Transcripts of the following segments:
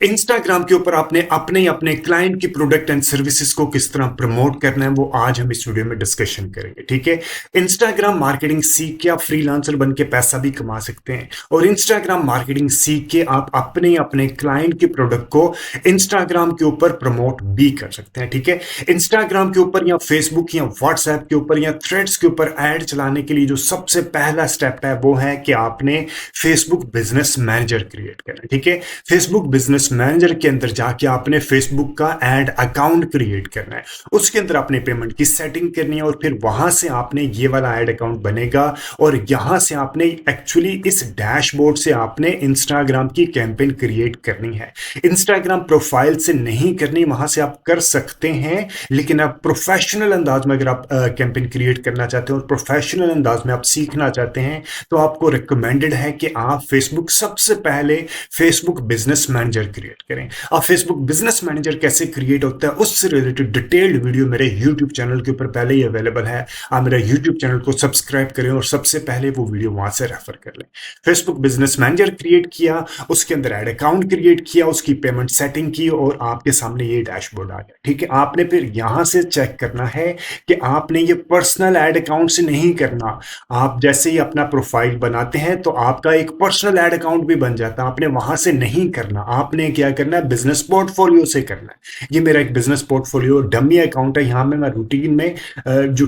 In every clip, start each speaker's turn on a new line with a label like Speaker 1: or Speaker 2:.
Speaker 1: Instagram के ऊपर आपने अपने अपने क्लाइंट की प्रोडक्ट एंड सर्विसेज को किस तरह प्रमोट करना है वो आज हम इस वीडियो में डिस्कशन करेंगे। ठीक है, इंस्टाग्राम मार्केटिंग सीख के आप फ्रीलांसर बन के पैसा भी कमा सकते हैं और इंस्टाग्राम मार्केटिंग सीख के आप अपने अपने क्लाइंट की प्रोडक्ट को इंस्टाग्राम के ऊपर प्रमोट भी कर सकते हैं। ठीक है, इंस्टाग्राम के ऊपर या फेसबुक या व्हाट्सएप के ऊपर या थ्रेड्स के ऊपर एड चलाने के लिए जो सबसे पहला स्टेप है वो है कि आपने फेसबुक बिजनेस मैनेजर क्रिएट करना है। ठीक है, फेसबुक बिजनेस मैनेजर के अंदर जाके आपने फेसबुक का एड अकाउंट क्रिएट करना है, उसके अंदर आपने पेमेंट की सेटिंग करनी है और फिर वहां से आपने ये वाला एड अकाउंट बनेगा और यहां से आपने एक्चुअली इस डैशबोर्ड से आपने इंस्टाग्राम की कैंपेन क्रिएट करनी है। इंस्टाग्राम प्रोफाइल से नहीं करनी, वहां से आप कर सकते हैं, लेकिन आप प्रोफेशनल अंदाज में अगर आप कैंपेन क्रिएट करना चाहते हैं और प्रोफेशनल अंदाज में आप सीखना चाहते हैं तो आपको रिकमेंडेड है कि आप फेसबुक सबसे पहले फेसबुक बिजनेस मैनेजर क्रिएट करें। अब फेसबुक बिजनेस मैनेजर कैसे क्रिएट होता है उससे रिलेटेड डिटेल्ड वीडियो मेरे यूट्यूब चैनल के ऊपर पहले ही अवेलेबल है। आप मेरा यूट्यूब चैनल को सब्सक्राइब करें और सबसे पहले वो वीडियो वहां से रेफर कर लें। फेसबुक बिजनेस मैनेजर क्रिएट किया, उसके अंदर एड अकाउंट क्रिएट किया, उसकी पेमेंट सेटिंग की और आपके सामने ये डैशबोर्ड आ गया। ठीक है, आपने फिर यहां से चेक करना है कि आपने ये पर्सनल एड अकाउंट से नहीं करना। आप जैसे ही अपना प्रोफाइल बनाते हैं तो आपका एक पर्सनल एड अकाउंट भी बन जाता है, आपने वहां से नहीं करना। आपने क्या करना है, बिजनेस पोर्टफोलियो से करना है। ये मेरा एक बिजनेस पोर्टफोलियो डमी अकाउंट है, यहां में मैं रूटीन में जो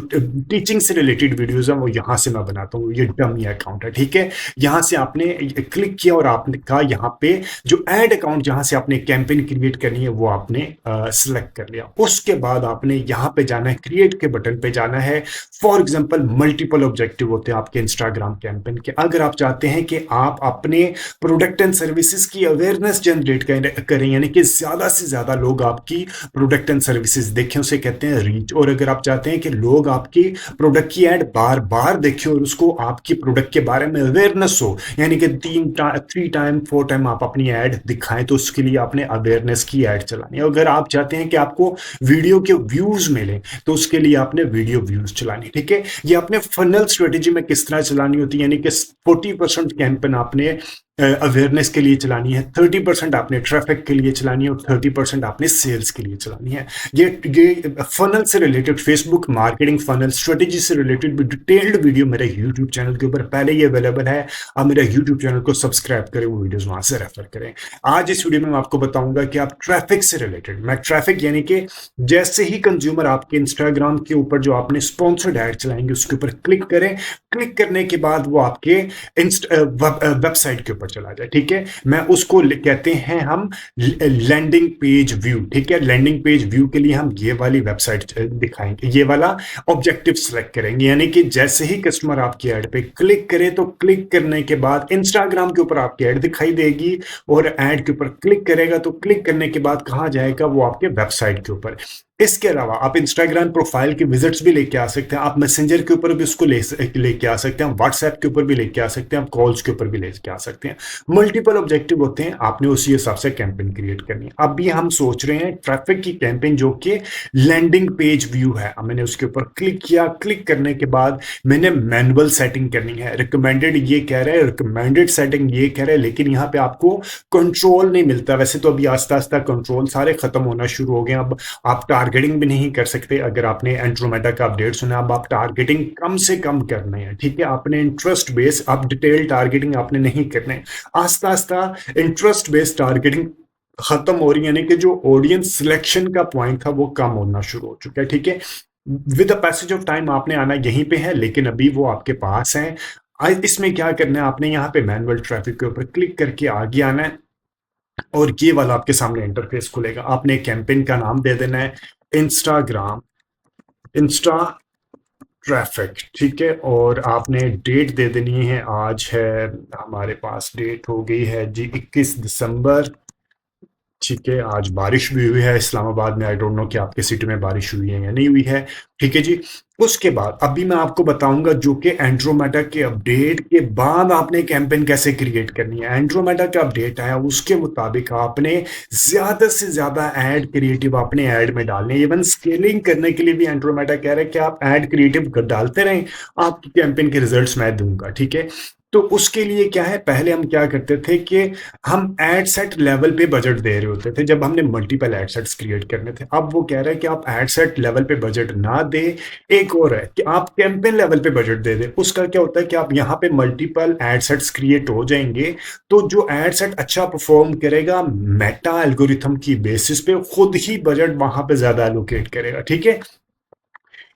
Speaker 1: टीचिंग से रिलेटेड वीडियोस हैं वो यहां से मैं बनाता हूँ। ये डमी अकाउंट है। ठीक है, यहां से आपने क्लिक किया और आपने कहा यहाँ पे जो एड अकाउंट जहां से आपने कैंपेन क्रिएट करनी है वो आपने सिलेक्ट कर लिया। उसके बाद आपने यहाँ पे जाना है, क्रिएट के बटन पे जाना है। फॉर एग्जाम्पल मल्टीपल ऑब्जेक्टिव होते हैं आपके इंस्टाग्राम कैंपेन के। अगर आप चाहते हैं कि आप अपने प्रोडक्ट एंड सर्विसेज की अवेयरनेस जनरेट करें, यानी कि ज्यादा से ज्यादा लोग आपकी प्रोडक्ट एंड सर्विसेज देखें, उसे कहते हैं रीच। और अगर आप चाहते हैं कि लोग आपकी प्रोडक्ट की एड बार बार देखें और उसको आपकी प्रोडक्ट के बारे में अवेयरनेस हो, यानी कि 3 टाइम 4 टाइम आप अपनी एड दिखाएं, तो उसके लिए आपने अवेयरनेस की एड चलानी है। अगर आप चाहते हैं कि आपको वीडियो के व्यूज मिले तो उसके लिए आपने वीडियो व्यूज चलानी। ठीक है, ये आपने फनल स्ट्रेटेजी में किस तरह चलानी होती है, यानी कि 40% कैंपेन आपने अवेयरनेस के लिए चलानी है, 30% आपने ट्रैफिक के लिए चलानी है और 30% आपने सेल्स के लिए चलानी है। ये फनल से related, Facebook marketing funnel strategy से रिलेटेड डिटेल्ड वीडियो मेरे यूट्यूब चैनल के ऊपर पहले ही अवेलेबल है। आप मेरा यूट्यूब चैनल को सब्सक्राइब करें, वो वीडियोस वहां से रेफर करें। आज इस वीडियो में मैं आपको बताऊंगा कि आप ट्रैफिक से रिलेटेड, मैं ट्रैफिक यानी कि जैसे ही कंज्यूमर आपके इंस्टाग्राम के ऊपर जो आपने स्पॉन्सर्ड एड चलाएंगे उसके ऊपर क्लिक करें, क्लिक करने के बाद वो आपके वेबसाइट के ऊपर चला जाए। ठीक है, मैं उसको कहते हैं हम लैंडिंग पेज व्यू। ठीक है, लैंडिंग पेज व्यू के लिए हम ये वाली वेबसाइट दिखाएंगे, ये वाला ऑब्जेक्टिव सेलेक्ट करेंगे, यानी कि जैसे ही कस्टमर आपकी ऐड पे क्लिक करे तो क्लिक करने के बाद इंस्टाग्राम के ऊपर आपकी ऐड दिखाई देगी और ऐड के ऊपर क्लिक करेगा तो क्लिक करने के बाद कहां जाएगा, वो आपके वेबसाइट के ऊपर। इसके अलावा आप इंस्टाग्राम प्रोफाइल के विजिट्स भी लेके आ सकते हैं, आप मैसेंजर के ऊपर भी उसको लेके आ सकते हैं, व्हाट्सएप के ऊपर भी लेके आ सकते हैं, आप कॉल्स के ऊपर भी लेके आ सकते हैं। मल्टीपल ऑब्जेक्टिव होते हैं, आपने उसी हिसाब से कैंपेन क्रिएट करनी है। अब भी हम सोच रहे हैं ट्रैफिक की कैंपेन जो कि लैंडिंग पेज व्यू है। मैंने उसके ऊपर क्लिक किया, क्लिक करने के बाद मैंने मैनुअल सेटिंग करनी है। रिकमेंडेड ये कह रहा है, रिकमेंडेड सेटिंग ये कह रहा है, लेकिन यहाँ पे आपको कंट्रोल नहीं मिलता। वैसे तो अभी आस्ता आस्ता कंट्रोल सारे खत्म होना शुरू हो गए। अब आप टारगेटिंग भी नहीं कर सकते। अगर आपने एंड्रोमेडा का अपडेट सुना, अब आप टारगेटिंग कम से कम करना है। ठीक है, आपने इंटरेस्ट बेस, आप डिटेल टारगेटिंग आपने नहीं करने। आस्ता आस्ता इंटरेस्ट बेस्ड टारगेटिंग खत्म हो रही है, यानी कि जो ऑडियंस सिलेक्शन का पॉइंट था वो कम होना शुरू हो चुका है। ठीक है, with the passage of time आपने आना यहीं पे है, लेकिन अभी वो आपके पास है। इसमें क्या करना है, आपने यहाँ पे मैनुअल ट्रैफिक के ऊपर क्लिक करके आगे आना है और ये वाला आपके सामने इंटरफेस खुलेगा। आपने कैंपेन का नाम दे देना है इंस्टाग्राम इंस्टा ट्रैफिक। ठीक है, और आपने डेट दे देनी है, आज है हमारे पास डेट हो गई है जी 21 दिसंबर। ठीक है, आज बारिश भी हुई है इस्लामाबाद में। आई डोंट नो कि आपके सिटी में बारिश हुई है या नहीं हुई है। ठीक है जी, उसके बाद अभी मैं आपको बताऊंगा जो कि एंड्रोमेडा के अपडेट के बाद आपने कैंपेन कैसे क्रिएट करनी है। एंड्रोमेडा का अपडेट आया, उसके मुताबिक आपने ज्यादा से ज्यादा ऐड क्रिएटिव अपने ऐड में डालने हैं। इवन स्केलिंग करने के लिए भी एंड्रोमेडा कह रहा है कि आप ऐड क्रिएटिव डालते रहें, आपकी कैंपेन के रिजल्ट्स मैं दूंगा। ठीक है, तो उसके लिए क्या है, पहले हम क्या करते थे कि हम एड सेट लेवल पे बजट दे रहे होते थे जब हमने मल्टीपल एड सेट्स क्रिएट करने थे। अब वो कह रहा है कि आप एड सेट लेवल पे बजट ना दे, एक और है कि आप कैंपेन लेवल पे बजट दे दे। उसका क्या होता है कि आप यहाँ पे मल्टीपल एड सेट्स क्रिएट हो जाएंगे, तो जो एड सेट अच्छा परफॉर्म करेगा मेटा एल्गोरिथम की बेसिस पे खुद ही बजट वहां पे ज्यादा एलोकेट करेगा, ठीक है।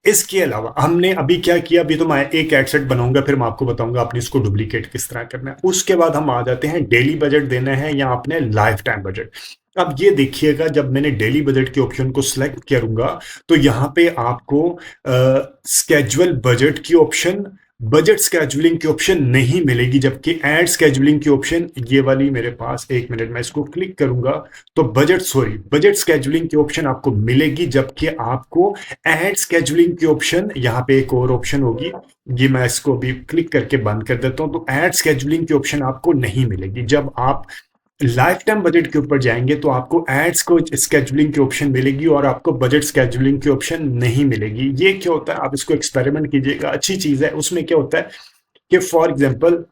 Speaker 1: इसके अलावा हमने अभी क्या किया, अभी तो मैं एक एड सेट बनाऊंगा, फिर मैं आपको बताऊंगा आपने इसको डुप्लीकेट किस तरह करना है। उसके बाद हम आ जाते हैं डेली बजट देना है या आपने लाइफ टाइम बजट। अब ये देखिएगा, जब मैंने डेली बजट के ऑप्शन को सिलेक्ट करूंगा तो यहां पे आपको स्केजुअल बजट की ऑप्शन, बजट स्केजुलिंग की ऑप्शन नहीं मिलेगी, जबकि एड स्केजुलिंग की ऑप्शन ये वाली मेरे पास, एक मिनट मैं इसको क्लिक करूंगा तो बजट स्केजुलिंग की ऑप्शन आपको मिलेगी, जबकि आपको एड स्केजुलिंग की ऑप्शन, यहाँ पे एक और ऑप्शन होगी, ये मैं इसको भी क्लिक करके बंद कर देता हूं, तो एड स्केजुलिंग की ऑप्शन आपको नहीं मिलेगी। जब आप लाइफ टाइम बजट के ऊपर जाएंगे तो आपको एड्स को स्केजुलिंग की ऑप्शन मिलेगी और आपको बजट स्केजुलिंग की ऑप्शन नहीं मिलेगी। ये क्या होता है, आप इसको एक्सपेरिमेंट कीजिएगा, अच्छी चीज है। उसमें क्या होता है कि फॉर एग्जांपल,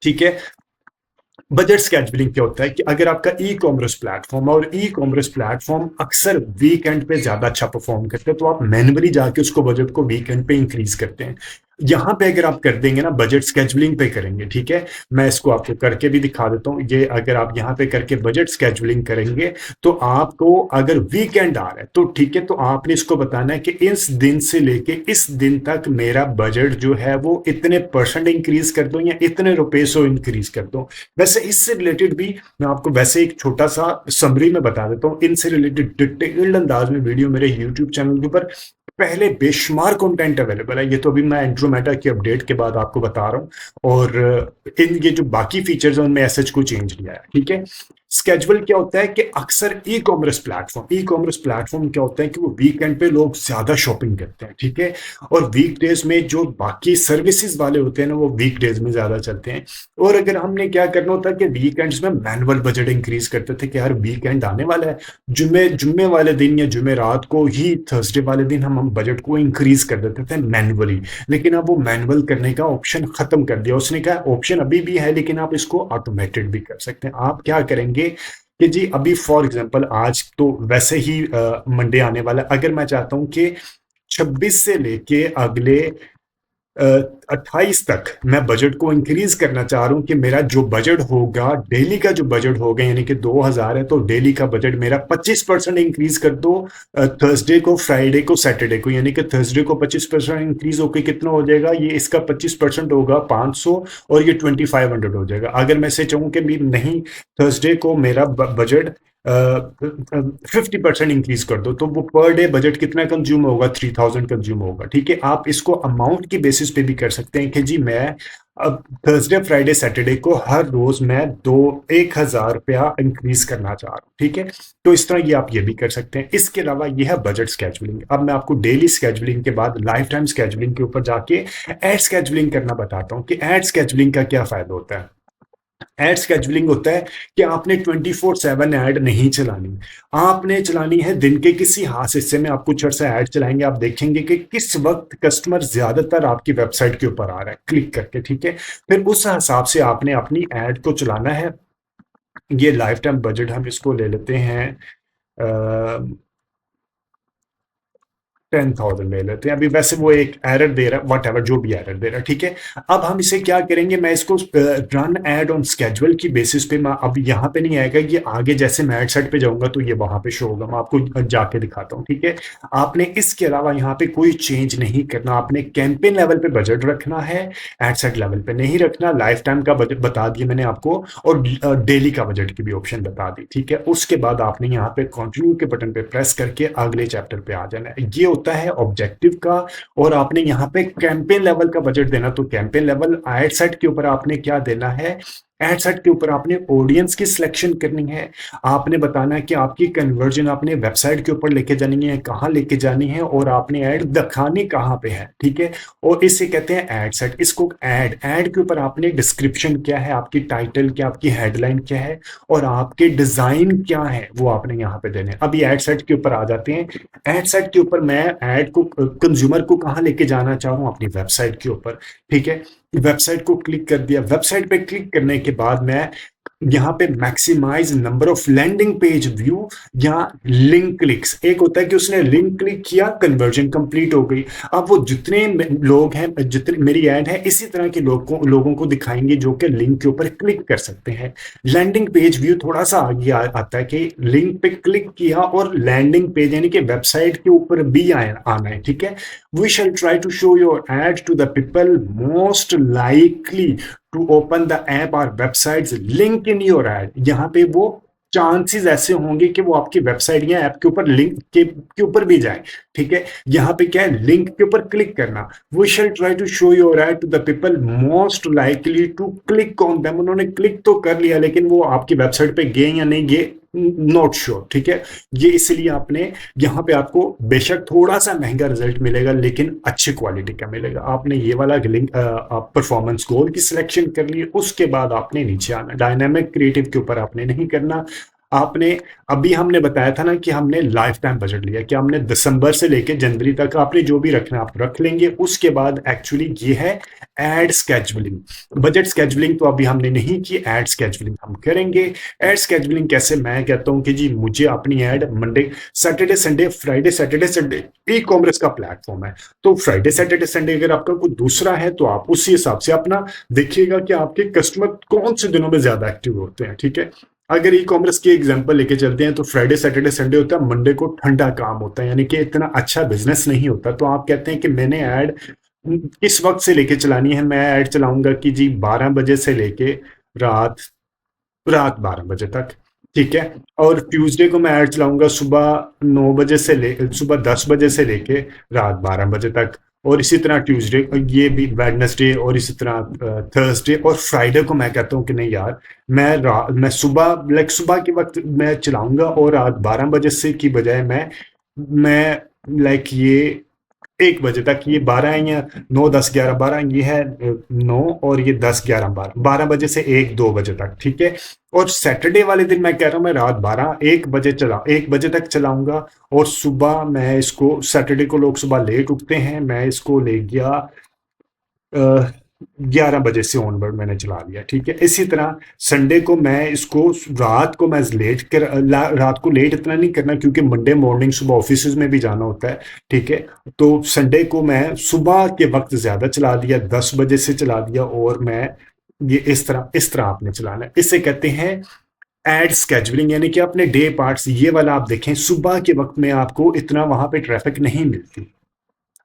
Speaker 1: ठीक है, बजट स्केजुलिंग क्या होता है कि अगर आपका ई कॉमर्स प्लेटफॉर्म, और ई कॉमर्स प्लेटफॉर्म अक्सर वीकेंड पे ज्यादा अच्छा परफॉर्म करते हैं, तो आप मैन्युअली जाके उसको बजट को वीकेंड पे इंक्रीज करते हैं। यहां पे अगर आप कर देंगे ना, बजट स्केजुलिंग पे करेंगे, ठीक है, मैं इसको आपको करके भी दिखा देता हूं। ये अगर आप यहां पे करके बजट स्केजुलिंग करेंगे तो आपको अगर वीकेंड आ रहा है तो ठीक है, तो आपने इसको बताना है कि इस दिन से लेके इस दिन तक मेरा बजट जो है वो इतने % इंक्रीज कर दो या इतने रुपए से इंक्रीज कर दो। वैसे इससे रिलेटेड भी मैं आपको वैसे एक छोटा सा समरी में बता देता हूँ, इनसे रिलेटेड डिटेल्ड अंदाज में वीडियो मेरे यूट्यूब चैनल के ऊपर पहले बेशुमार कंटेंट अवेलेबल है। ये तो अभी मैं इंट्रोमेटा की अपडेट के बाद आपको बता रहा हूं, और इन ये जो बाकी फीचर्स हैं उनमें ऐसा कोई चेंज नहीं आया, ठीक है। स्केजुअल क्या होता है कि अक्सर ई कॉमर्स प्लेटफॉर्म क्या होता है कि वो वीकेंड पे लोग ज्यादा शॉपिंग करते हैं, ठीक है, और वीकडेज में जो बाकी सर्विसेज वाले होते हैं ना वो वीकडेज में ज्यादा चलते हैं। और अगर हमने क्या करना होता है कि वीकेंड्स में मैनुअल बजट इंक्रीज करते थे कि हर वीकेंड आने वाला है, जुम्मे वाले दिन या जुम्मे रात को ही, थर्सडे वाले दिन हम बजट को इंक्रीज कर देते थे मैनुअली। लेकिन अब वो मैनुअल करने का ऑप्शन खत्म कर दिया उसने, कहा ऑप्शन अभी भी है लेकिन आप इसको ऑटोमेटेड भी कर सकते हैं। आप क्या करेंगे कि जी अभी फॉर एग्जांपल आज तो वैसे ही मंडे आने वाला, अगर मैं चाहता हूं कि 26 से लेके अगले 28 तक मैं बजट को इंक्रीज करना चाह रहा हूं कि मेरा जो बजट होगा, डेली का जो बजट होगा, यानी कि 2000 है, तो डेली का बजट मेरा 25% इंक्रीज कर दो थर्सडे को, फ्राइडे को, सैटरडे को, यानी कि थर्सडे को 25% इंक्रीज होकर कितना हो जाएगा, ये इसका 25% होगा 500 और ये 2500 हो जाएगा। अगर मैं से चाहूँ कि नहीं, थर्सडे को मेरा बजट 50% इंक्रीज कर दो, तो वो पर डे बजट कितना कंज्यूम होगा, 3000 कंज्यूम होगा, ठीक है। आप इसको अमाउंट की बेसिस पे भी कर सकते हैं कि जी मैं अब थर्सडे फ्राइडे सैटरडे को हर रोज मैं 1000 रुपया इंक्रीज करना चाह रहा हूँ, ठीक है। तो इस तरह ये आप ये भी कर सकते हैं। इसके अलावा ये है बजट स्केजुलिंग। अब मैं आपको डेली स्केजुलिंग के बाद लाइफ टाइम स्केजुलिंग के ऊपर जाके एड स्केजुलिंग करना बताता हूँ कि एड स्केजुलिंग का क्या फायदा होता है। एड स्केजुलिंग होता है कि आपने 24/7 ऐड नहीं चलानी, आपने चलानी है दिन के किसी खास हिस्से में। आप कुछ अर्सा ऐड चलाएंगे, आप देखेंगे कि किस वक्त कस्टमर ज्यादातर आपकी वेबसाइट के ऊपर आ रहा है क्लिक करके, ठीक है। फिर उस हिसाब से आपने अपनी ऐड को चलाना है। ये लाइफ टाइम बजट हम इसको ले लेते हैं, 10,000 ले लेते हैं। अभी वैसे वो एक एरर दे रहा है, वट एवर जो भी एरर दे रहा है, ठीक है। अब हम इसे क्या करेंगे, मैं इसको रन एड ऑन स्केजुअल की बेसिस पे, मैं अब यहाँ पे नहीं आएगा, ये आगे जैसे मैं एड सेट पे जाऊंगा तो ये वहां पे शो होगा। मैं आपको जाके दिखाता हूँ, ठीक है। आपने इसके अलावा यहाँ पे कोई चेंज नहीं करना, आपने कैंपेन लेवल पे बजट रखना है, एड सेट लेवल पे नहीं रखना। लाइफ टाइम का बजट बता दिया मैंने आपको, और डेली का बजट की भी ऑप्शन बता दी, ठीक है। उसके बाद आपने यहाँ पे कंटिन्यू के बटन पे प्रेस करके अगले चैप्टर पे आ जाना है। ये होता है ऑब्जेक्टिव का। और आपने यहाँ पे कैंपेन लेवल का बजट देना, तो कैंपेन लेवल एड सेट के ऊपर आपने क्या देना है, एड सेट के ऊपर आपने ऑडियंस की सिलेक्शन करनी है। आपने बताना है कि आपकी कन्वर्जन आपने वेबसाइट के ऊपर लेके जानी है, कहाँ लेके जानी है, और आपने ऐड दिखानी कहाँ पे है, ठीक है। और इसे कहते हैं एड सेट। इसको ऐड के ऊपर आपने डिस्क्रिप्शन क्या है, आपकी टाइटल क्या, आपकी हेडलाइन क्या है, और आपके डिजाइन क्या है, वो आपने यहाँ पे देने। अभी एड सेट के ऊपर आ जाते हैं। एड सेट के ऊपर मैं ऐड को, कंज्यूमर को कहाँ लेके जाना चाह रहा हूँ, अपनी वेबसाइट के ऊपर, ठीक है। वेबसाइट को क्लिक कर दिया। वेबसाइट पे क्लिक करने के बाद मैं यहाँ पे maximise number of landing page view या लिंक क्लिक्स, एक होता है कि उसने लिंक क्लिक किया, कन्वर्जन कंप्लीट हो गई। अब वो जितने लोग हैं, जितने मेरी ऐड है इसी तरह के लोगों को दिखाएंगे जो कि लिंक के ऊपर क्लिक कर सकते हैं। लैंडिंग पेज व्यू थोड़ा सा आगे आता है कि लिंक पे क्लिक किया और लैंडिंग पेज यानी कि वेबसाइट के ऊपर भी आना है, ठीक है। We shall try to show your ad to the people most likely to open the app और websites link in your ad. यहाँ पे वो चांसेस ऐसे होंगे कि वो आपकी वेबसाइट या ऐप के ऊपर लिंक के ऊपर भी जाए, ठीक है। यहाँ पे क्या है, लिंक के ऊपर क्लिक करना। We shall try to show your ad to the people most likely to click on them. उन्होंने क्लिक तो कर लिया लेकिन वो आपकी वेबसाइट पे गए या नहीं गए, नॉट श्योर, ठीक है। ये इसलिए आपने यहाँ पे आपको बेशक थोड़ा सा महंगा रिजल्ट मिलेगा लेकिन अच्छी क्वालिटी का मिलेगा। आपने ये वाला लिंक परफॉर्मेंस गोल की सिलेक्शन कर ली, उसके बाद आपने नीचे आना। डायनामिक क्रिएटिव के ऊपर आपने नहीं करना। आपने अभी हमने बताया था ना कि हमने लाइफ टाइम बजट लिया, कि हमने दिसंबर से लेकर जनवरी तक आपने जो भी रखना आप रख लेंगे। उसके बाद एक्चुअली ये है एड स्केजुअलिंग। बजट स्केजुअलिंग तो अभी हमने नहीं की, एड स्केजुअलिंग हम करेंगे। एड स्केजुअलिंग कैसे, मैं कहता हूं कि जी मुझे अपनी ad Monday Saturday Sunday, Friday Saturday Sunday, e commerce का प्लेटफॉर्म है तो फ्राइडे सैटरडे संडे अगर आपका कोई दूसरा है तो आप उसी हिसाब से अपना देखिएगा कि आपके कस्टमर कौन से दिनों में ज्यादा एक्टिव होते हैं, ठीक है। अगर ई कॉमर्स की एग्जांपल लेके चलते हैं तो फ्राइडे सैटरडे संडे होता है, मंडे को ठंडा काम होता है यानी कि इतना अच्छा बिजनेस नहीं होता। तो आप कहते हैं कि मैंने ऐड किस वक्त से लेके चलानी है, मैं ऐड चलाऊंगा कि जी 12 बजे से लेके रात रात 12 बजे तक, ठीक है। और ट्यूसडे को मैं ऐड चलाऊंगा सुबह 10 बजे से लेके रात 12 बजे तक। और इसी तरह ट्यूसडे, ये भी वेडनेसडे, और इसी तरह थर्सडे और फ्राइडे को मैं कहता हूँ कि नहीं यार, मैं सुबह के वक्त मैं चलाऊंगा और रात 12 बजे से की बजाय मैं ये 1 बजे तक, ये 12 है या 9 10 11 12, ये है 9 और ये 10 11 12 बजे से 1 2 बजे तक, ठीक है। और सैटरडे वाले दिन मैं कह रहा हूं मैं रात 1 बजे तक चलाऊंगा। और सुबह मैं इसको, सैटरडे को लोग सुबह लेट उठते हैं, मैं इसको ले गया 11 बजे से ऑनवर्ड मैंने चला लिया, ठीक है। इसी तरह संडे को मैं इसको रात को लेट इतना नहीं करना क्योंकि मंडे मॉर्निंग सुबह ऑफिस में भी जाना होता है, ठीक है। तो संडे को मैं सुबह के वक्त ज्यादा चला दिया, 10 बजे से चला दिया। और मैं ये इस तरह आपने चलाना है। इसे कहते हैं एड स्केजुअलिंग, यानी कि अपने डे पार्ट्स। ये वाला आप देखें, सुबह के वक्त में आपको इतना वहां पे ट्रैफिक नहीं मिलती।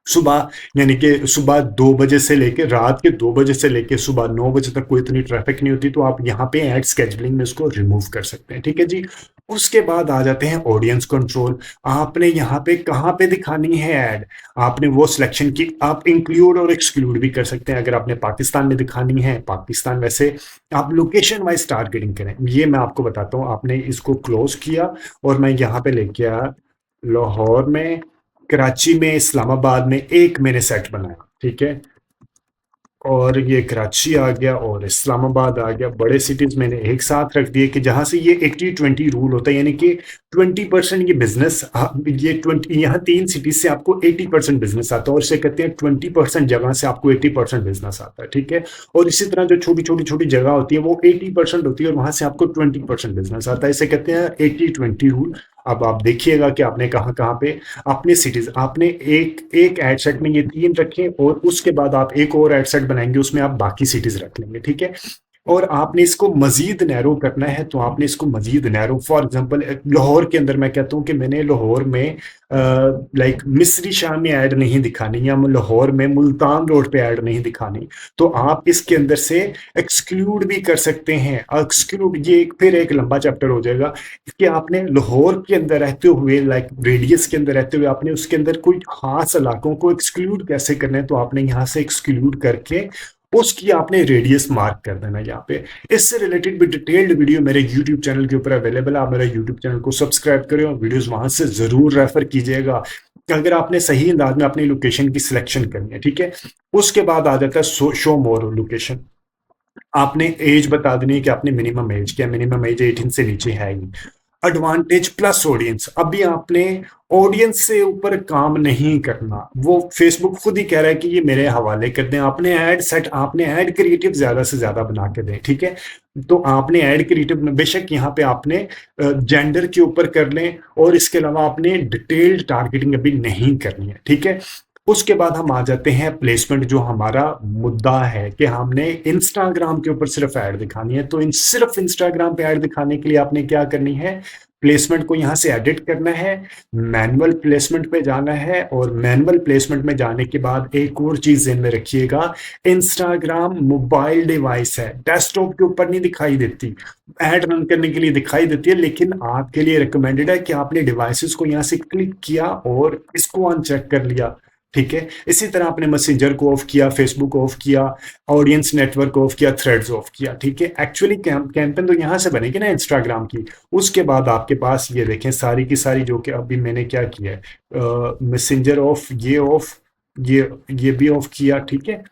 Speaker 1: सुबह यानी कि सुबह 2 बजे से लेके रात के 2 बजे से लेके सुबह 9 बजे तक कोई इतनी ट्रैफिक नहीं होती, तो आप यहाँ पे ऐड स्केजुअलिंग में इसको रिमूव कर सकते हैं, ठीक है जी। उसके बाद आ जाते हैं ऑडियंस कंट्रोल। आपने यहाँ पे कहाँ पे दिखानी है ऐड, आपने वो सिलेक्शन की, आप इंक्लूड और एक्सक्लूड भी कर सकते हैं। अगर आपने पाकिस्तान में दिखानी है पाकिस्तान, वैसे आप लोकेशन वाइज टारगेटिंग करें। ये मैं आपको बताता हूँ। आपने इसको क्लोज किया और मैं यहाँ पे लेके आया लाहौर में, कराची में, इस्लामाबाद में एक मैंने सेट बनाया, ठीक है। और ये कराची आ गया और इस्लामाबाद आ गया। बड़े सिटीज मैंने एक साथ रख दिए कि जहां से ये 80-20 रूल होता है, यानी कि 20% ये बिजनेस, ये 20, यहाँ 3 सिटीज से आपको 80% बिजनेस आता है और इसे कहते हैं 20% जगह से आपको 80% बिजनेस आता है, ठीक है। और इसी तरह जो छोटी जगह होती है वो 80% होती है और वहां से आपको 20% बिजनेस आता है। इसे कहते हैं 80-20 रूल। अब आप देखिएगा कि आपने कहाँ कहाँ पे अपने सिटीज, आपने एक एक एड सेट में ये 3 रखे और उसके बाद आप एक और एड सेट बनाएंगे, उसमें आप बाकी सिटीज रख लेंगे, ठीक है। और आपने इसको मजीद नैरो करना है तो आपने इसको मजीद नैरो, फॉर एग्जांपल लाहौर के अंदर मैं कहता हूं कि मैंने लाहौर में मिस्री शाह में ऐड नहीं दिखानी, या लाहौर में मुल्तान रोड पे ऐड नहीं दिखानी, तो आप इसके अंदर से एक्सक्लूड भी कर सकते हैं। एक्सक्लूड ये फिर एक लंबा चैप्टर हो जाएगा कि आपने लाहौर के अंदर रहते हुए, रेडियस के अंदर रहते हुए, आपने उसके अंदर कोई खास इलाकों को एक्सक्लूड कैसे करना है, तो आपने यहाँ से एक्सक्लूड करके उसकी आपने रेडियस मार्क कर देना यहाँ पे। इससे रिलेटेड भी डिटेल्ड वीडियो मेरे YouTube चैनल के ऊपर अवेलेबल है। आप मेरा YouTube चैनल को सब्सक्राइब करें और वीडियोस वहां से जरूर रेफर कीजिएगा अगर आपने सही अंदाज में अपनी लोकेशन की सिलेक्शन करनी है, ठीक है। उसके बाद आ जाता है शो मोर लोकेशन। आपने एज बता देनी है कि आपने मिनिमम एज क्या, मिनिमम एज 18 से नीचे है ही। Advantage plus audience. अभी आपने ऑडियंस से ऊपर काम नहीं करना, वो फेसबुक खुद ही कह रहा है कि ये मेरे हवाले कर दें। आपने ऐड सेट, आपने ऐड क्रिएटिव ज्यादा से ज्यादा बना के दें, ठीक है। तो आपने ऐड क्रिएटिव में बेशक यहाँ पे आपने जेंडर के ऊपर कर लें, और इसके अलावा आपने डिटेल्ड टारगेटिंग अभी नहीं करनी है, ठीक है। उसके बाद हम आ जाते हैं प्लेसमेंट, जो हमारा मुद्दा है कि हमने इंस्टाग्राम के ऊपर सिर्फ ऐड दिखानी है। तो इन सिर्फ इंस्टाग्राम पे ऐड दिखाने के लिए आपने क्या करनी है, प्लेसमेंट को यहां से एडिट करना है, मैनुअल प्लेसमेंट पे जाना है, और मैनुअल प्लेसमेंट में जाने के बाद एक और चीज ध्यान में रखिएगा, इंस्टाग्राम मोबाइल डिवाइस है, डेस्कटॉप के ऊपर नहीं दिखाई देती। ऐड रन करने के लिए दिखाई देती है, लेकिन आपके लिए रिकमेंडेड है कि आपने डिवाइसेस को यहां से क्लिक किया और इसको अनचेक कर लिया, ठीक है। इसी तरह आपने मैसेंजर को ऑफ किया, फेसबुक ऑफ किया, ऑडियंस नेटवर्क ऑफ किया, थ्रेड्स ऑफ किया, ठीक है। एक्चुअली कैंपेन तो यहां से बनेगी ना इंस्टाग्राम की। उसके बाद आपके पास ये देखें सारी की सारी, जो कि अभी मैंने क्या किया है, मैसेंजर ऑफ, ये ऑफ, ये भी ऑफ किया, ठीक है।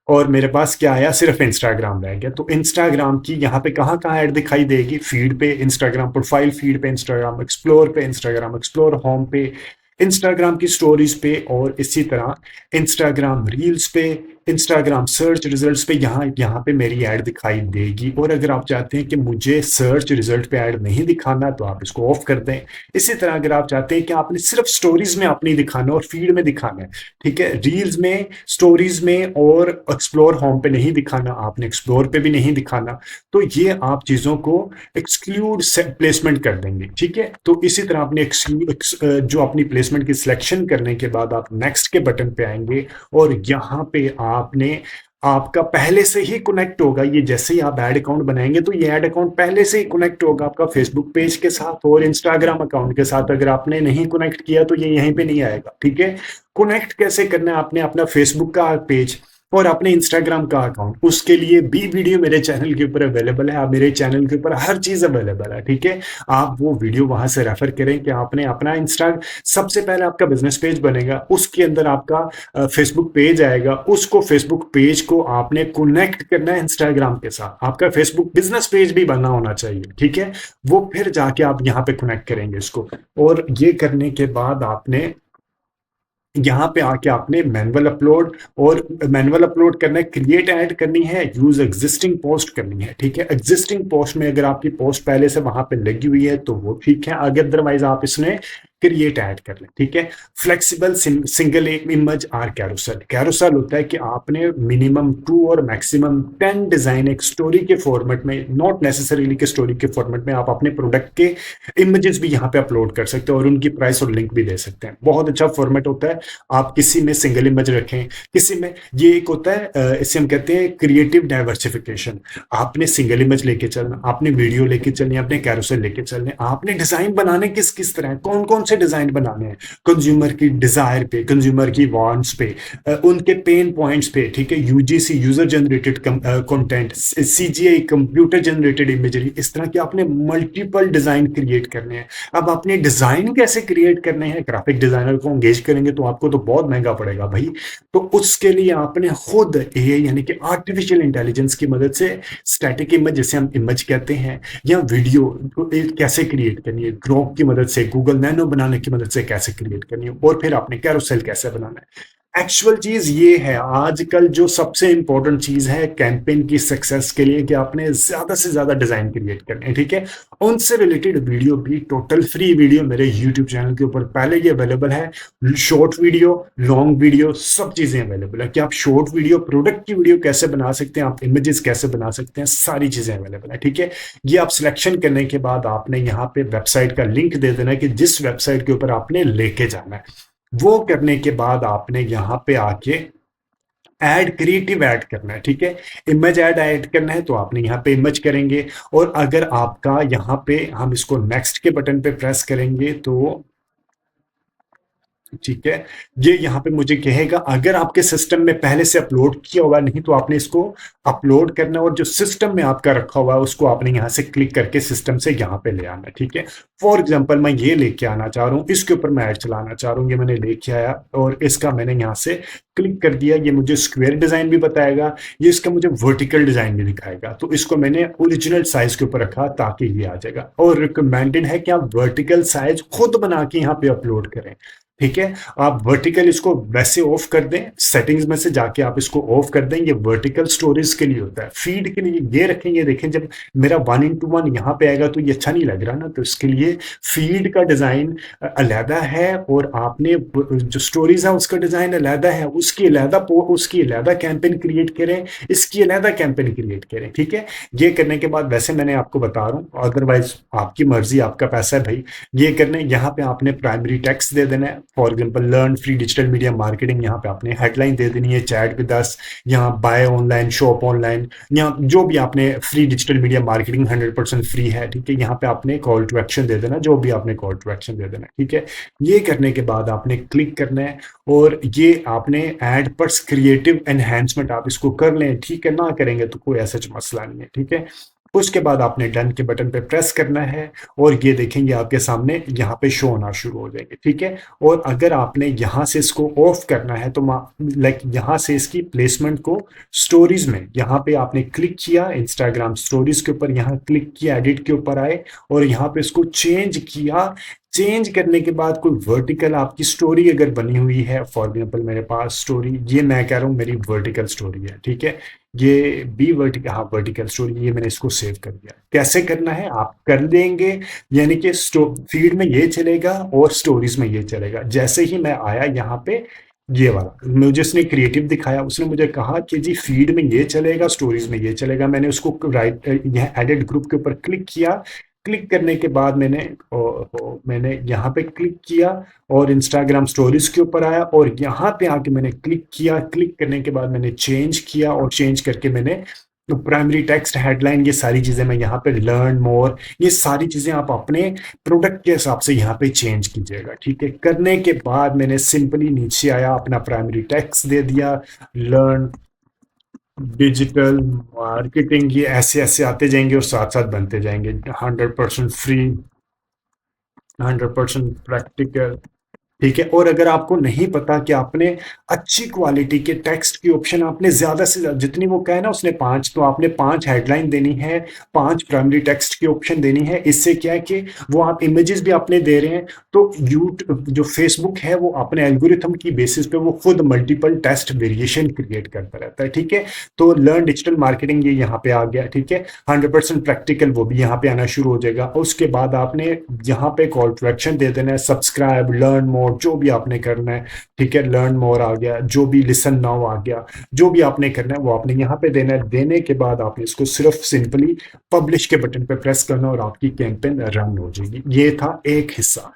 Speaker 1: और मेरे पास क्या आया, सिर्फ इंस्टाग्राम रह गया। तो इंस्टाग्राम की यहाँ पे कहाँ कहाँ ऐड दिखाई देगी, फीड पे, इंस्टाग्राम प्रोफाइल फीड पे, इंस्टाग्राम एक्सप्लोर पे, इंस्टाग्राम एक्सप्लोर होम पे, इंस्टाग्राम की स्टोरीज पे, और इसी तरह इंस्टाग्राम रील्स पे, इंस्टाग्राम सर्च रिजल्ट्स पे, यहाँ पे मेरी ऐड दिखाई देगी। और अगर आप चाहते हैं कि मुझे सर्च रिजल्ट पे ऐड नहीं दिखाना, तो आप इसको ऑफ कर दें। इसी तरह अगर आप चाहते हैं कि आपने सिर्फ स्टोरीज में आपने दिखाना और फीड में दिखाना है, ठीक है, रील्स में, स्टोरीज में और एक्सप्लोर होम पे नहीं दिखाना, आपने एक्सप्लोर पे भी नहीं दिखाना, तो ये आप चीजों को एक्सक्लूड प्लेसमेंट कर देंगे, ठीक है। तो इसी तरह आपने जो अपनी प्लेसमेंट की सिलेक्शन करने के बाद आप नेक्स्ट के बटन पे आएंगे, और यहाँ पे आपने, आपका पहले से ही कनेक्ट होगा, ये जैसे ही आप ऐड अकाउंट बनाएंगे तो ये ऐड अकाउंट पहले से ही कनेक्ट होगा आपका फेसबुक पेज के साथ और इंस्टाग्राम अकाउंट के साथ। अगर आपने नहीं कनेक्ट किया तो ये यहीं पे नहीं आएगा, ठीक है। कनेक्ट कैसे करना है, आपने अपना फेसबुक का पेज और अपने इंस्टाग्राम का अकाउंट, उसके लिए भी वीडियो मेरे चैनल के ऊपर अवेलेबल है। आप मेरे चैनल के ऊपर हर चीज अवेलेबल है, ठीक है। आप वो वीडियो वहां से रेफर करें कि आपने अपना इंस्टा, सबसे पहले आपका बिजनेस पेज बनेगा, उसके अंदर आपका फेसबुक पेज आएगा, उसको फेसबुक पेज को आपने कनेक्ट करना है इंस्टाग्राम के साथ। आपका फेसबुक बिजनेस पेज भी बना होना चाहिए, ठीक है। वो फिर जाके आप यहाँ पे कनेक्ट करेंगे इसको, और ये करने के बाद आपने यहाँ पे आके आपने मैनुअल अपलोड, और मैनुअल अपलोड करना है, क्रिएट ऐड करनी है, यूज एग्जिस्टिंग पोस्ट करनी है, ठीक है। एग्जिस्टिंग पोस्ट में अगर आपकी पोस्ट पहले से वहां पे लगी हुई है तो वो ठीक है, अगर अदरवाइज आप इसमें क्रिएट ऐड कर लें, ठीक है। Flexible single image or carousel. Carousel होता है कि आपने मिनिमम 2 और मैक्सिमम 10 डिजाइन एक स्टोरी के फॉर्मेट में, नॉट नेसेसरीली के स्टोरी के फॉर्मेट में, आप अपने प्रोडक्ट के इमेजेस भी यहाँ पे अपलोड कर सकते हैं और उनकी प्राइस और लिंक भी दे सकते हैं। बहुत अच्छा फॉर्मेट होता है। आप किसी में सिंगल इमेज रखें, किसी में, ये एक होता है, इसे हम कहते हैं क्रिएटिव डाइवर्सिफिकेशन। आपने सिंगल इमेज लेके चलना, आपने वीडियो लेके चलनी, आपने कैरोसेल लेके चलने, आपने डिजाइन बनाने किस किस तरह, कौन कौन से डिजाइन बनाने हैं, कंज्यूमर की डिजायर पे, कंज्यूमर की वांट्स पे, उनके पेन पॉइंट्स पे, ठीक है। UGC, user generated content, CGI, computer generated imagery, इस तरह के आपने मल्टीपल डिजाइन क्रिएट करने हैं। अब आपने डिजाइन कैसे क्रिएट करने हैं, ग्राफिक डिजाइनर को एंगेज करेंगे तो आपको तो बहुत महंगा पड़ेगा भाई। तो उसके लिए आपने खुद एआई यानी कि आर्टिफिशियल इंटेलिजेंस की मदद से स्टैटिक इमेज, जैसे हम इमेज कहते हैं, या वीडियो कैसे क्रिएट करनी है, ग्रोक की मदद से, गूगल नैनो बनाने की मदद से कैसे क्रिएट करनी है, और फिर आपने कैरोसेल कैसे बनाना है। एक्चुअल चीज ये है, आजकल जो सबसे इंपॉर्टेंट चीज है कैंपेन की सक्सेस के लिए, कि आपने ज्यादा से ज्यादा डिजाइन क्रिएट करने हैं, ठीक है। उनसे रिलेटेड वीडियो भी टोटल फ्री वीडियो मेरे यूट्यूब चैनल के ऊपर पहले ही अवेलेबल है। शॉर्ट वीडियो, लॉन्ग वीडियो, सब चीजें अवेलेबल है कि आप शॉर्ट वीडियो, प्रोडक्ट की वीडियो कैसे बना सकते हैं, आप इमेजेस कैसे बना सकते हैं, सारी चीजें अवेलेबल है, ठीक है। ये आप सिलेक्शन करने के बाद आपने यहाँ पे वेबसाइट का लिंक दे देना है कि जिस वेबसाइट के ऊपर आपने लेके जाना है। वो करने के बाद आपने यहां पे आके ऐड, क्रिएटिव ऐड करना है, ठीक है। इमेज ऐड करना है तो आपने यहाँ पे इमेज करेंगे, और अगर आपका यहाँ पे, हम इसको नेक्स्ट के बटन पे प्रेस करेंगे तो ठीक है, ये यहाँ पे मुझे कहेगा अगर आपके सिस्टम में पहले से अपलोड किया हुआ नहीं तो आपने इसको अपलोड करना, और जो सिस्टम में आपका रखा हुआ है उसको आपने यहाँ से क्लिक करके सिस्टम से यहाँ पे ले आना है, ठीक है। फॉर एग्जांपल मैं ये लेके आना चाह रहा हूँ, इसके ऊपर मैं ऐड चलाना चाह रहा हूँ, ये मैंने लेके आया और इसका मैंने यहाँ से क्लिक कर दिया, ये मुझे स्क्वायर डिजाइन भी बताएगा, ये इसका मुझे वर्टिकल डिजाइन भी दिखाएगा। तो इसको मैंने ओरिजिनल साइज के ऊपर रखा ताकि ये आ जाएगा। और रिकमेंडेड है कि आप वर्टिकल साइज खुद बना के यहाँ पे अपलोड करें, ठीक है। आप वर्टिकल इसको वैसे ऑफ कर दें, सेटिंग्स में से जाके आप इसको ऑफ कर दें। ये वर्टिकल स्टोरेज के लिए होता है, फीड के लिए ये रखेंगे। देखें जब मेरा 1:1 यहाँ पे आएगा तो ये अच्छा नहीं लग रहा ना, तो इसके लिए फीड का डिजाइन अलहदा है, और आपने जो स्टोरीज है उसका डिजाइन अलहदा है, उसकी अलहदा कैंपेन क्रिएट करें, इसकी अलहदा कैंपेन क्रिएट करें, ठीक है। ये करने के बाद वैसे मैंने आपको बता रहा हूँ, अदरवाइज आपकी मर्जी, आपका पैसा है भाई। ये करने यहाँ पे आपने प्राइमरी टेक्स्ट दे देना है, for example learn free digital media marketing, यहाँ पे आपने हेडलाइन दे देनी है, चैट विद अस, यहाँ बाय ऑनलाइन, शॉप ऑनलाइन, यहाँ जो भी आपने free digital media marketing 100% free है, ठीक है। यहाँ पे आपने कॉल टू एक्शन दे देना, जो भी आपने कॉल टू एक्शन दे देना, ठीक है। ये करने के बाद आपने क्लिक करना है, और ये आपने एड पर क्रिएटिव एनहेंसमेंट आप इसको कर लें, ठीक है। ना करेंगे तो कोई ऐसा मसला नहीं है, ठीक है। उसके बाद आपने डन के बटन पे प्रेस करना है, और ये देखेंगे आपके सामने यहाँ पे शो होना शुरू हो जाएंगे, ठीक है। और अगर आपने यहाँ से इसको ऑफ करना है तो लाइक यहाँ से इसकी प्लेसमेंट को स्टोरीज में, यहाँ पे आपने क्लिक किया, इंस्टाग्राम स्टोरीज के ऊपर यहाँ क्लिक किया, एडिट के ऊपर आए, और यहाँ पे इसको चेंज किया। चेंज करने के बाद कोई वर्टिकल आपकी स्टोरी अगर बनी हुई है, फॉर एग्जाम्पल मेरे पास स्टोरी, ये मैं कह रहा हूँ मेरी वर्टिकल स्टोरी है, ठीक है। ये बी वर्टिकल, हाँ वर्टिकल स्टोरी, ये मैंने इसको सेव कर दिया। कैसे करना है आप कर देंगे, यानी कि फीड में ये चलेगा और स्टोरीज में ये चलेगा। जैसे ही मैं आया यहाँ पे, ये वाला मुझे उसने क्रिएटिव दिखाया, उसने मुझे कहा कि जी फीड में ये चलेगा, स्टोरीज में ये चलेगा। मैंने उसको राइट यह एडिट ग्रुप के ऊपर क्लिक किया। क्लिक करने के बाद मैंने यहाँ पे क्लिक किया, और इंस्टाग्राम स्टोरीज के ऊपर आया, और यहाँ पे आके मैंने क्लिक किया। क्लिक करने के बाद मैंने चेंज किया, और चेंज करके मैंने प्राइमरी टेक्स्ट, हेडलाइन, ये सारी चीजें मैं यहाँ पे लर्न मोर, ये सारी चीजें आप अपने प्रोडक्ट के हिसाब से यहाँ पे चेंज कीजिएगा, ठीक है। करने के बाद मैंने सिंपली नीचे आया, अपना प्राइमरी टेक्स्ट दे दिया, लर्न डिजिटल मार्केटिंग, ये ऐसे ऐसे आते जाएंगे और साथ साथ बनते जाएंगे। 100% फ्री, 100% प्रैक्टिकल, ठीक है। और अगर आपको नहीं पता कि आपने अच्छी क्वालिटी के टेक्स्ट की ऑप्शन, आपने ज्यादा से ज्यादा, जितनी वो कहे ना उसने 5, तो आपने 5 हेडलाइन देनी है, 5 प्राइमरी टेक्स्ट की ऑप्शन देनी है। इससे क्या है कि वो आप इमेजेस भी आपने दे रहे हैं, तो यूट्यूब जो फेसबुक है वो अपने एल्गोरिथम की बेसिस पे वो खुद मल्टीपल टेस्ट वेरिएशन क्रिएट करता रहता है, ठीक है। तो लर्न डिजिटल मार्केटिंग ये यहाँ पे आ गया, ठीक है। 100% प्रैक्टिकल वो भी यहाँ पे आना शुरू हो जाएगा। उसके बाद आपने यहाँ पे कॉल टू एक्शन दे देना है, सब्सक्राइब, लर्न मोर, जो भी आपने करना है, ठीक है। लर्न मोर आ गया, जो भी लिसन नाउ आ गया, जो भी आपने करना है वो आपने यहाँ पे देना है। देने के बाद आपने इसको सिर्फ सिंपली पब्लिश के बटन पे प्रेस करना, और आपकी कैंपेन रन हो जाएगी। ये था एक हिस्सा।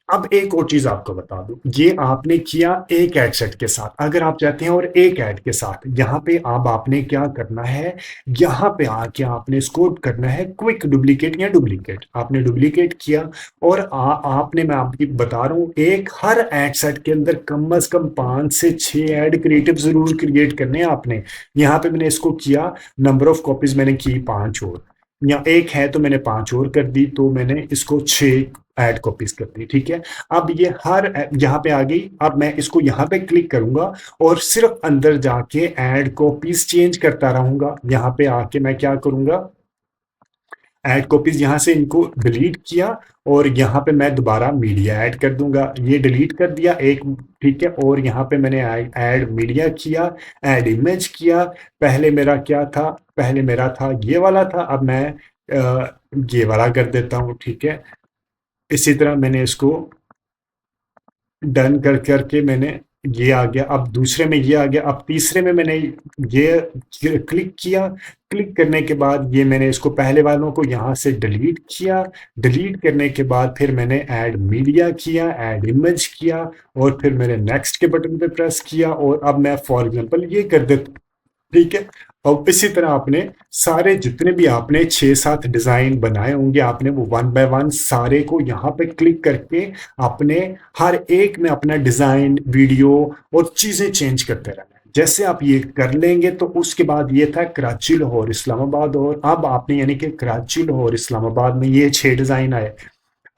Speaker 1: अब एक और चीज आपको बता दूं, ये आपने किया एक एड सेट के साथ। अगर आप चाहते हैं और एक एड के साथ, यहाँ पे अब आपने क्या करना है, यहाँ पे आके आपने इसको करना है क्विक डुप्लीकेट या डुप्लीकेट। आपने डुप्लीकेट किया, और आपने, मैं आपकी बता रहा हूँ, एक हर एड सेट के अंदर कम से कम 5 से 6 एड क्रिएटिव जरूर क्रिएट करने हैं आपने। यहाँ पे मैंने इसको किया, नंबर ऑफ कॉपीज मैंने की 5 और, या एक है तो मैंने 5 और कर दी, तो मैंने इसको 6 ऐड कॉपीज कर दी, ठीक है। अब ये हर यहाँ पे आ गई। अब मैं इसको यहाँ पे क्लिक करूंगा, और सिर्फ अंदर जाके ऐड कॉपीज चेंज करता रहूंगा। यहाँ पे आके मैं क्या करूंगा, ऐड कॉपीज यहाँ से इनको डिलीट किया, और यहाँ पे मैं दोबारा मीडिया ऐड कर दूंगा। ये डिलीट कर दिया एक, ठीक है। और यहाँ पे मैंने ऐड मीडिया किया, ऐड इमेज किया। पहले मेरा क्या था, पहले मेरा था ये वाला था, अब मैं ये वाला कर देता हूँ, ठीक है। इसी तरह मैंने इसको डन कर करके मैंने, ये आ गया। अब दूसरे में ये आ गया। अब तीसरे में मैंने ये क्लिक किया। क्लिक करने के बाद ये मैंने इसको पहले वालों को यहाँ से डिलीट किया। डिलीट करने के बाद फिर मैंने ऐड मीडिया किया, ऐड इमेज किया, और फिर मैंने नेक्स्ट के बटन पे प्रेस किया, और अब मैं फॉर एग्जांपल ये कर देता, ठीक है। और इसी तरह आपने सारे जितने भी आपने 6-7 डिजाइन बनाए होंगे, आपने वो 1 बाय 1 सारे को यहाँ पे क्लिक करके आपने हर एक में अपना डिजाइन, वीडियो और चीजें चेंज करते रहना है। जैसे आप ये कर लेंगे तो उसके बाद ये था कराची, लाहौर, इस्लामाबाद, और अब आपने यानी कि कराची, लाहौर, इस्लामाबाद में ये 6 डिजाइन आए।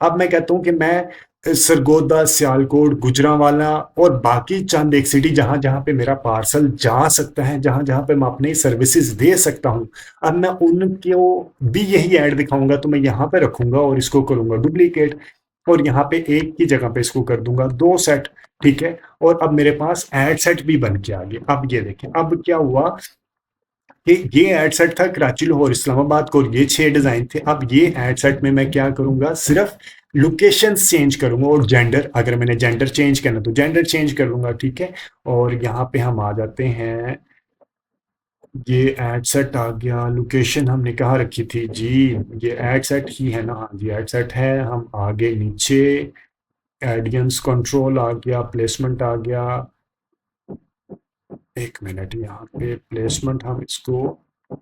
Speaker 1: अब मैं कहता हूं कि मैं सरगोदा, सियालकोट, गुजरांवाला और बाकी चंद एक सिटी जहां जहां पे मेरा पार्सल जा सकता है, जहां जहां पे मैं अपनी सर्विसेज दे सकता हूं, अब मैं उनको भी यही ऐड दिखाऊंगा। तो मैं यहाँ पे रखूंगा और इसको करूंगा डुप्लीकेट, और यहाँ पे एक की जगह पे इसको कर दूंगा 2 सेट। ठीक है, और अब मेरे पास एड सेट भी बन के आ गया। अब ये देखें, अब क्या हुआ कि ये एड सेट था कराची, लाहौर, इस्लामाबाद को, और ये 6 डिजाइन थे। अब ये एड सेट में मैं क्या करूंगा, सिर्फ लोकेशन चेंज करूंगा और जेंडर, अगर मैंने जेंडर चेंज करना तो जेंडर चेंज कर लूंगा। ठीक है, और यहाँ पे हम आ जाते हैं, ये एड सेट आ गया। लोकेशन हमने कहाँ रखी थी जी, ये एड सेट ही है ना, हाँ जी एड सेट है। हम आगे नीचे एडियंस कंट्रोल आ गया, प्लेसमेंट आ गया। एक मिनट, यहाँ पे प्लेसमेंट हम इसको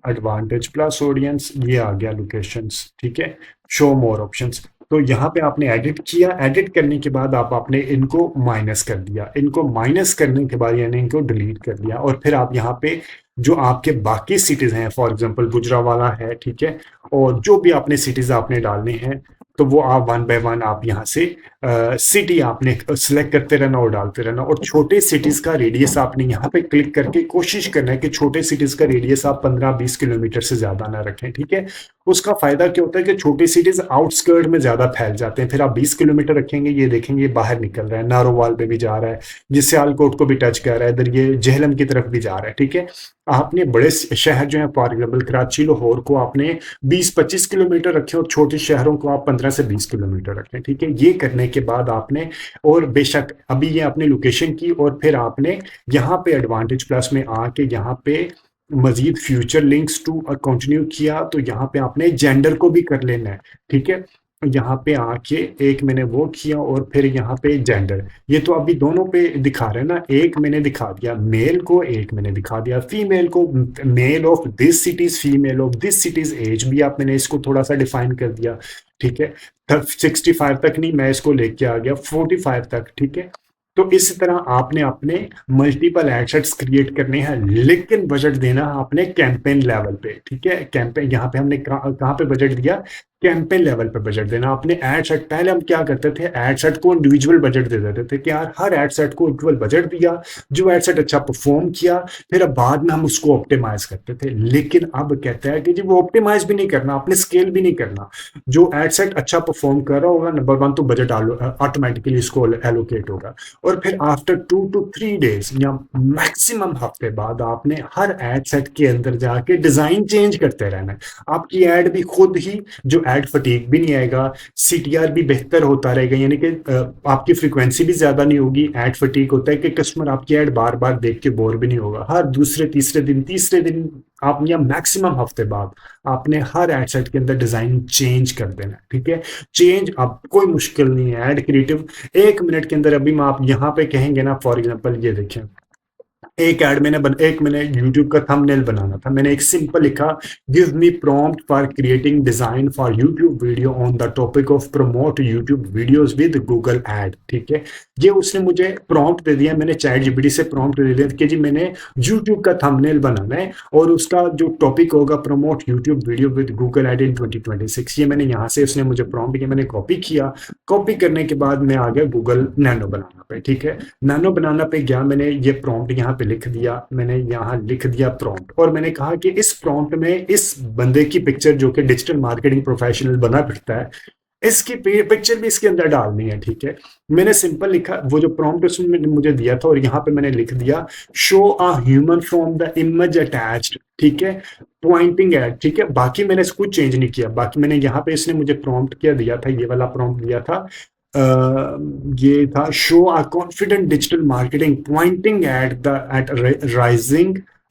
Speaker 1: एडवांटेज प्लस ऑडियंस, ये आ गया लोकेशंस। ठीक है, शो मोर ऑप्शंस। तो यहाँ पे आपने एडिट किया, एडिट करने के बाद आपने इनको माइनस कर दिया, इनको माइनस करने के बाद यानी इनको डिलीट कर दिया, और फिर आप यहाँ पे जो आपके बाकी सिटीज हैं, फॉर एग्जांपल गुजरावाला है, ठीक है, और जो भी आपने सिटीज आपने डालने हैं, तो वो आप वन बाय वन आप यहाँ से सिटी आपने सिलेक्ट करते रहना और डालते रहना। और छोटे सिटीज का रेडियस आपने यहाँ पे क्लिक करके कोशिश करना है कि छोटे सिटीज का रेडियस आप 15-20 किलोमीटर से ज्यादा ना रखें। ठीक है, उसका फायदा क्या होता है कि छोटी सिटीज आउटस्कर्ट में ज्यादा फैल जाते हैं। फिर आप 20 किलोमीटर रखेंगे, ये देखेंगे बाहर निकल रहा है, नारोवाल पे भी जा रहा है, जिससे सियालकोट को भी टच कर रहा है, इधर ये जेहलम की तरफ भी जा रहा है। ठीक है, आपने बड़े शहर जो है, फॉर एग्जाम्पल कराची, लाहौर को आपने 20-25 किलोमीटर रखे, और छोटे शहरों को आप 15 से 20 किलोमीटर रखें। ठीक है, ये करने के बाद आपने, और बेशक अभी ये आपने लोकेशन की, और फिर आपने यहाँ पे एडवांटेज प्लस में आके यहाँ पे मजीद फ्यूचर लिंक्स टू कंटिन्यू किया, तो यहाँ पे आपने जेंडर को भी कर लेना है। ठीक है, यहाँ पे आके एक मैंने वो किया, और फिर यहाँ पे जेंडर, ये तो अभी दोनों पे दिखा रहे हैं ना, एक मैंने दिखा दिया मेल को, एक मैंने दिखा दिया फीमेल को। Male of this cities, female of this cities, age भी आप मैंने इसको थोड़ा सा डिफाइन कर दिया। ठीक है, 65 तक नहीं, मैं इसको लेके आ गया 45 तक। ठीक है, तो इस तरह आपने अपने मल्टीपल एडसेट्स क्रिएट करने हैं, लेकिन बजट देना आपने कैंपेन लेवल पे। ठीक है, कैंपेन यहाँ पे हमने कहाँ पे बजट दिया, कैंपेन लेवल पे बजट देना आपने। एड सेट, पहले हम क्या करते थे, एड सेट को इंडिविजुअल बजट दे देते थे कि यार हर एड सेट को इक्वल बजट दिया, जो एड सेट अच्छा परफॉर्म किया, फिर अब बाद में हम उसको ऑप्टिमाइज करते थे। लेकिन अब कहते हैं कि जी वो ऑप्टिमाइज भी नहीं करना, आपने स्केल भी नहीं करना, जो एड सेट अच्छा परफॉर्म कर रहा होगा नंबर वन, तो बजट ऑटोमेटिकली इसको एलोकेट होगा। और फिर आफ्टर 2 to 3 डेज या मैक्सिमम हफ्ते बाद आपने हर एड सेट के अंदर जाके डिजाइन चेंज करते रहना है। आपकी एड भी खुद ही, जो एड फटीक भी नहीं आएगा, सीटीआर भी बेहतर होता रहेगा, यानी कि आपकी फ्रीक्वेंसी भी ज्यादा नहीं होगी। एड फटीक होता है कि कस्टमर आपकी एड बार बार देख के बोर भी नहीं होगा। हर दूसरे तीसरे दिन आप, या मैक्सिमम हफ्ते बाद आपने हर एड सेट के अंदर डिजाइन चेंज कर देना। ठीक है, चेंज अब कोई मुश्किल नहीं है, एड क्रिएटिव 1 मिनट के अंदर। अभी मैं आप यहाँ पे कहेंगे ना, फॉर एग्जांपल ये देखें, एक मैंने यूट्यूब का थंबनेल बनाना था, मैंने एक सिंपल लिखा, give me prompt for creating design for YouTube video on the topic of promote YouTube videos with Google add. ठीक है, ये उसने मुझे प्रॉम्प्ट दे दिया, मैंने चैट जीपीटी से प्रॉम्प्ट दे दिया कि जी मैंने यूट्यूब का थंबनेल बनाना है, और उसका जो टॉपिक होगा promote YouTube video with Google ad in 2026। ये मैंने यहाँ से, उसने मुझे प्रॉम्प्ट दिया, मैंने कॉपी किया। कॉपी करने के बाद मैं आ गया गूगल नैनो बनाना पे। ठीक है, नैनो बनाना पे गया, मैंने ये प्रॉम्प्ट यहाँ पे लिख दिया, मैंने यहाँ लिख दिया प्रॉम्प्ट, और मैंने कहा कि इस प्रॉम्प्ट में इस बंदे की पिक्चर, जो कि डिजिटल मार्केटिंग प्रोफेशनल बना फिरता है, इसकी पिक्चर भी इसके अंदर डालनी है। ठीक है, मैंने सिंपल लिखा, वो जो प्रॉम्प्ट उसने मुझे दिया था, और यहाँ पे मैंने लिख दिया, show a human from the image attached. ठीक है, पॉइंटिंग एट। ठीक है, बाकी मैंने इसको चेंज नहीं किया, बाकी मैंने यहाँ पे, इसने मुझे प्रॉम्प्ट क्या दिया था, ये वाला प्रॉम्प्ट दिया था, ये था, show a confident digital marketing Poynting eight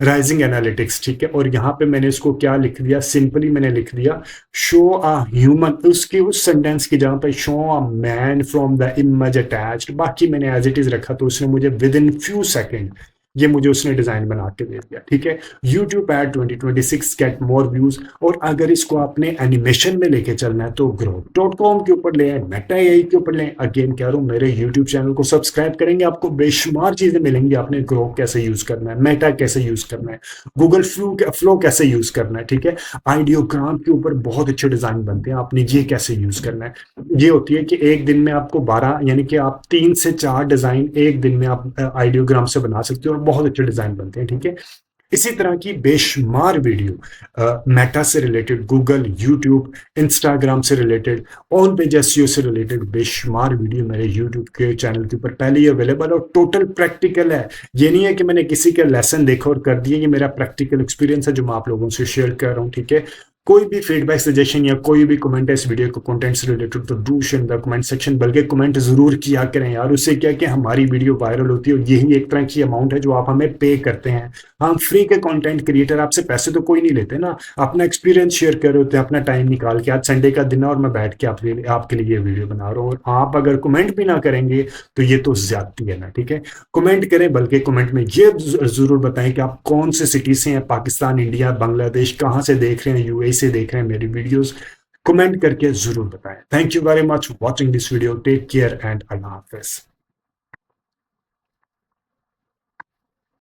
Speaker 1: rising analytics. ठीक है, और यहाँ पे मैंने इसको क्या लिख दिया, सिंपली मैंने लिख दिया, शो अ ह्यूमन, उसकी उस सेंटेंस की जगह पे show a man from the image attached. बाकी मैंने एज इट इज रखा, तो उसने मुझे विद इन फ्यू सेकेंड ये मुझे उसने डिजाइन बना के दे दिया, ठीक है। YouTube ad 2026 get more views. और अगर इसको आपने एनिमेशन में लेके चलना है तो grok.com के ऊपर ले आए, मेटा एआई के ऊपर ले। अगेन कह रहा हूँ, मेरे यूट्यूब चैनल को सब्सक्राइब करेंगे, आपको बेशुमार चीजें मिलेंगी। आपने ग्रोक कैसे यूज करना है, मेटा कैसे यूज करना है, गूगल फ्लो कैसे यूज करना है, ठीक है। आइडियोग्राम के ऊपर बहुत अच्छे डिजाइन बनते हैं, आपने ये कैसे यूज करना है। ये होती है कि एक दिन में आपको 12 यानी कि आप 3 से 4 डिजाइन एक दिन में आप आइडियोग्राम से बना सकते हो और बहुत अच्छे डिजाइन बनते हैं, ठीक है। इसी तरह की बेशुमार वीडियो मेटा से रिलेटेड, गूगल, यूट्यूब, इंस्टाग्राम से रिलेटेड, ऑन पेज एसईओ से रिलेटेड बेशुमार वीडियो मेरे यूट्यूब के चैनल के ऊपर पहले ही अवेलेबल और टोटल प्रैक्टिकल है। ये नहीं है कि मैंने किसी का लेसन देखा और कर दिया, ये मेरा प्रैक्टिकल एक्सपीरियंस है जो मैं आप लोगों से शेयर कर रहा हूँ, ठीक है। कोई भी फीडबैक, सजेशन या कोई भी कमेंट है इस वीडियो को कंटेंट से रिलेटेड तो do share in the comment section. बल्कि कमेंट जरूर किया करें यार, उससे क्या कि हमारी वीडियो वायरल होती है और यही एक तरह की अमाउंट है जो आप हमें पे करते हैं। हम फ्री के कंटेंट क्रिएटर, आपसे पैसे तो कोई नहीं लेते ना, अपना एक्सपीरियंस शेयर कर रहे होते हैं अपना टाइम निकाल के। आज संडे का दिन है और मैं बैठ के आपके लिए ये वीडियो बना रहा हूँ और आप अगर कमेंट भी ना करेंगे तो ये तो ज्यादती है ना, ठीक है। कमेंट करें, बल्कि कमेंट में ये जरूर बताएं कि आप कौन से सिटी से हैं, पाकिस्तान, इंडिया, बांग्लादेश, कहाँ से देख रहे हैं, यूएई से देख रहे हैं मेरी वीडियोस। कमेंट करके जरूर बताएं। Thank you very much watching this video. Take care and Allah Hafiz.